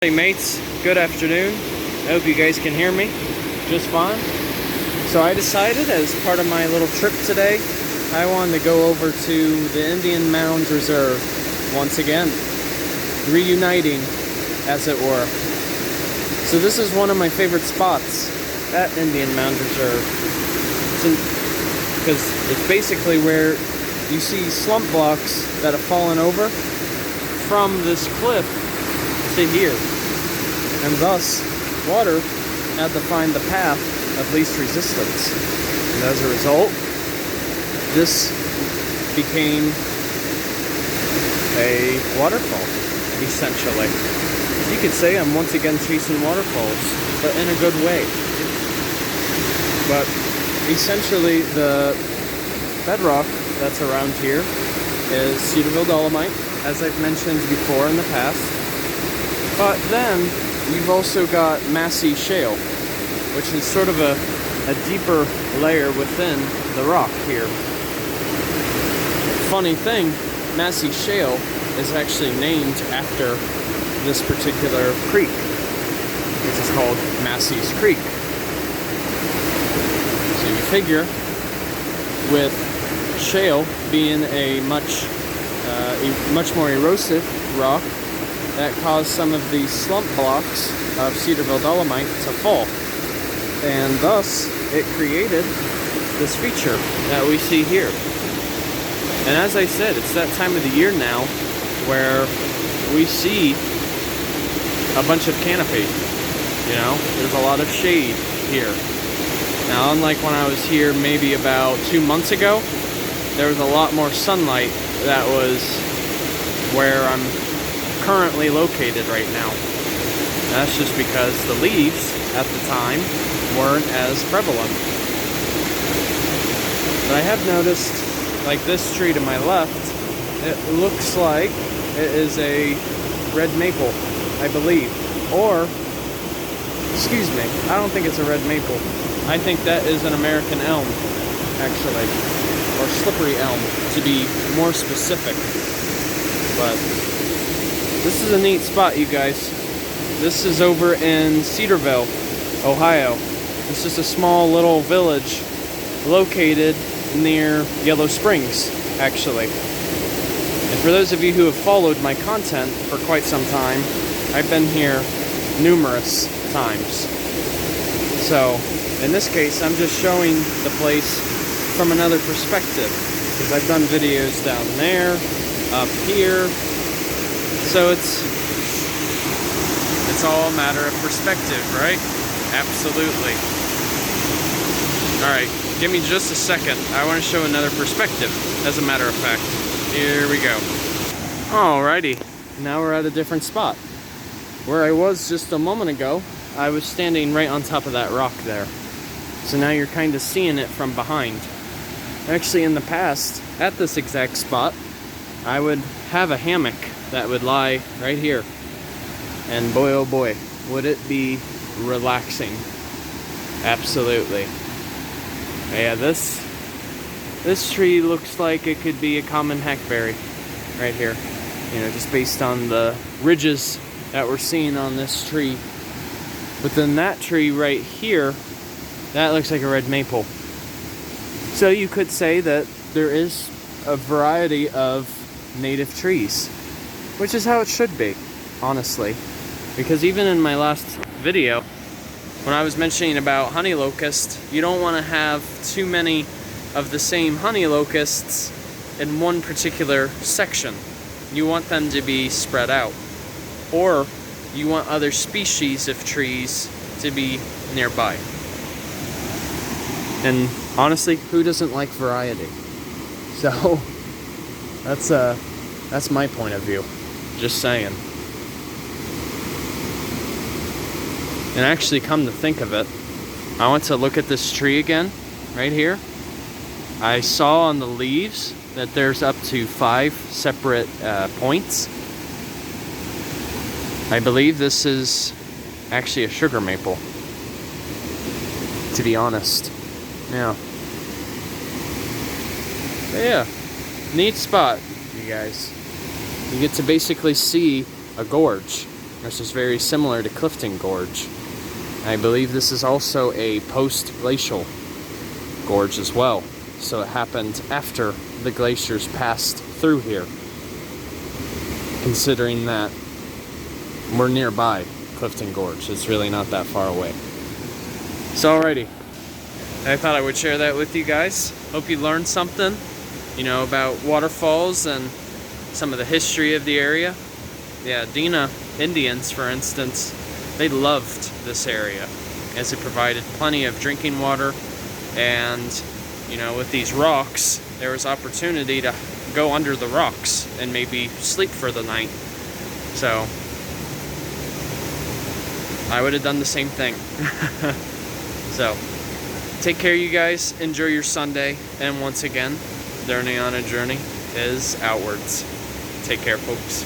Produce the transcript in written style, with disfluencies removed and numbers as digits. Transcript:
Hey mates, good afternoon. I hope you guys can hear me just fine. So I decided as part of my little trip today, I wanted to go over to the Indian Mound Reserve once again, reuniting as it were. So this is one of my favorite spots at Indian Mound Reserve because it's basically where you see slump blocks that have fallen over from this cliff to here, and thus water had to find the path of least resistance, and as a result this became a waterfall. Essentially, you could say I'm once again chasing waterfalls, but in a good way. But essentially the bedrock that's around here is Cedarville dolomite, as I've mentioned before in the past. But then you've also got massy shale, which is sort of a deeper layer within the rock here. Funny thing, massy shale is actually named after this particular creek, which is called Massey's Creek. So you figure, with shale being a much more erosive rock, that caused some of these slump blocks of Cedarville dolomite to fall, and thus it created this feature that we see here. And as I said, it's that time of the year now where we see a bunch of canopy. You know, there's a lot of shade here. Now, unlike when I was here maybe about 2 months ago, there was a lot more sunlight. That was where I'm currently located right now. And that's just because the leaves at the time weren't as prevalent. But I have noticed, like this tree to my left, it looks like it is a red maple, I believe. Or, excuse me, I don't think it's a red maple. I think that is an American elm, actually. Or slippery elm, to be more specific. But this is a neat spot, you guys. This is over in Cedarville, Ohio. It's just a small little village located near Yellow Springs, actually. And for those of you who have followed my content for quite some time, I've been here numerous times. So, in this case, I'm just showing the place from another perspective, because I've done videos down there, up here. So it's all a matter of perspective, right? Absolutely. Alright, give me just a second. I want to show another perspective, as a matter of fact. Here we go. Alrighty, now we're at a different spot. Where I was just a moment ago, I was standing right on top of that rock there. So now you're kind of seeing it from behind. Actually, in the past, at this exact spot, I would have a hammock that would lie right here. And boy, oh boy, would it be relaxing. Absolutely. Yeah, this tree looks like it could be a common hackberry right here. You know, just based on the ridges that we're seeing on this tree. But then that tree right here, that looks like a red maple. So you could say that there is a variety of native trees, which is how it should be, honestly. Because even in my last video, when I was mentioning about honey locust, you don't want to have too many of the same honey locusts in one particular section. You want them to be spread out. Or you want other species of trees to be nearby. And honestly, who doesn't like variety? So that's my point of view. Just saying. And actually, come to think of it, I went to look at this tree again, right here. I saw on the leaves that there's up to 5 separate points. I believe this is actually a sugar maple, to be honest. Yeah. But yeah, neat spot, you guys. You get to basically see a gorge which is very similar to Clifton Gorge. I believe this is also a post-glacial gorge as well. So it happened after the glaciers passed through here. Considering that we're nearby Clifton Gorge, it's really not that far away. So alrighty, I thought I would share that with you guys. Hope you learned something, you know, about waterfalls and some of the history of the area. Yeah, Dina Indians, for instance, they loved this area as it provided plenty of drinking water, and you know, with these rocks, there was opportunity to go under the rocks and maybe sleep for the night. So I would have done the same thing. So take care, you guys. Enjoy your Sunday. And once again, Journey on a Journey is outwards. Take care, folks.